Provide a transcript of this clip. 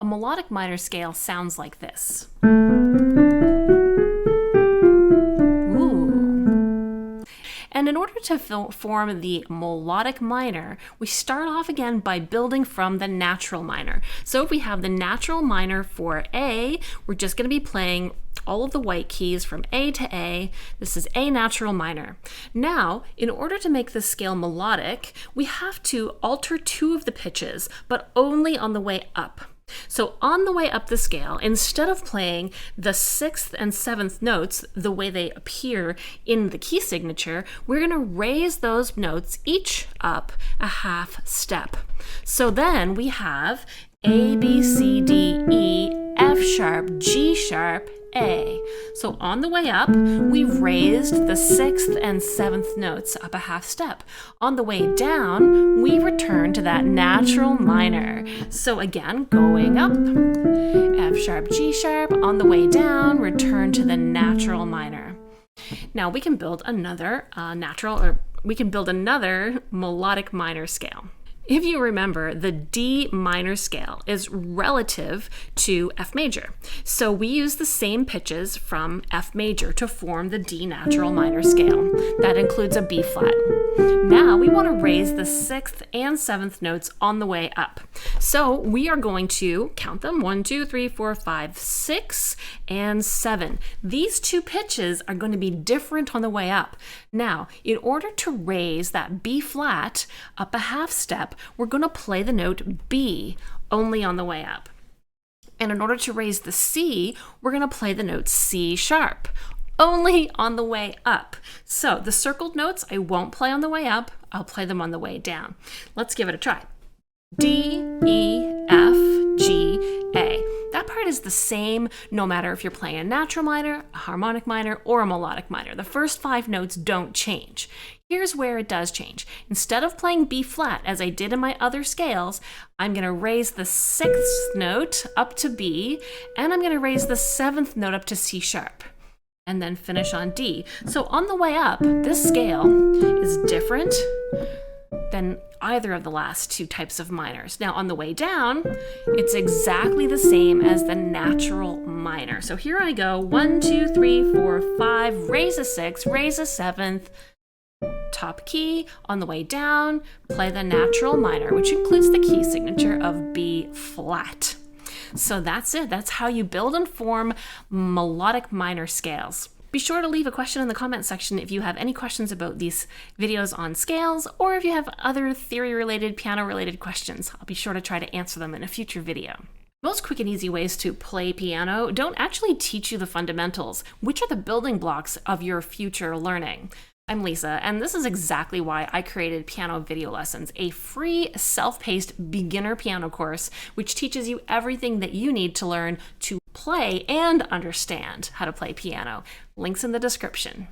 melodic minor scale sounds like this. And in order to form the melodic minor, we start off again by building from the natural minor. So if we have the natural minor for A, we're just going to be playing all of the white keys from A to A. This is A natural minor. Now, in order to make this scale melodic, we have to alter two of the pitches, but only on the way up. So on the way up the scale, instead of playing the 6th and 7th notes the way they appear in the key signature, we're going to raise those notes each up a half step. So then we have A, B, C, D, E, F sharp, G sharp, A. So on the way up, we've raised the 6th and 7th notes up a half step. On the way down, we return to that natural minor. So again, going up, F sharp, G sharp. On the way down, return to the natural minor. Now we can build another another melodic minor scale. If you remember, the D minor scale is relative to F major. So we use the same pitches from F major to form the D natural minor scale. That includes a B flat. Now we want to raise the 6th and 7th notes on the way up. So we are going to count them 1, 2, 3, 4, 5, 6, and 7. These two pitches are going to be different on the way up. Now, in order to raise that B flat up a half step, we're going to play the note B only on the way up. And in order to raise the C, we're going to play the note C sharp only on the way up. So the circled notes I won't play on the way up, I'll play them on the way down. Let's give it a try. D, E, F, G, A. That part is the same no matter if you're playing a natural minor, a harmonic minor, or a melodic minor. The first 5 notes don't change. Here's where it does change. Instead of playing B flat as I did in my other scales, I'm going to raise the 6th note up to B, and I'm going to raise the 7th note up to C sharp, and then finish on D. So on the way up, this scale is different than either of the last two types of minors. Now on the way down, it's exactly the same as the natural minor. So here I go, 1, 2, 3, 4, 5, raise a 6, raise a 7th, top key. On the way down, play the natural minor, which includes the key signature of B flat. So that's it. That's how you build and form melodic minor scales. Be sure to leave a question in the comment section if you have any questions about these videos on scales, or if you have other theory-related, piano-related questions. I'll be sure to try to answer them in a future video. Most quick and easy ways to play piano don't actually teach you the fundamentals, which are the building blocks of your future learning. I'm Lisa, and this is exactly why I created Piano Video Lessons, a free, self-paced beginner piano course which teaches you everything that you need to learn to play and understand how to play piano. Links in the description.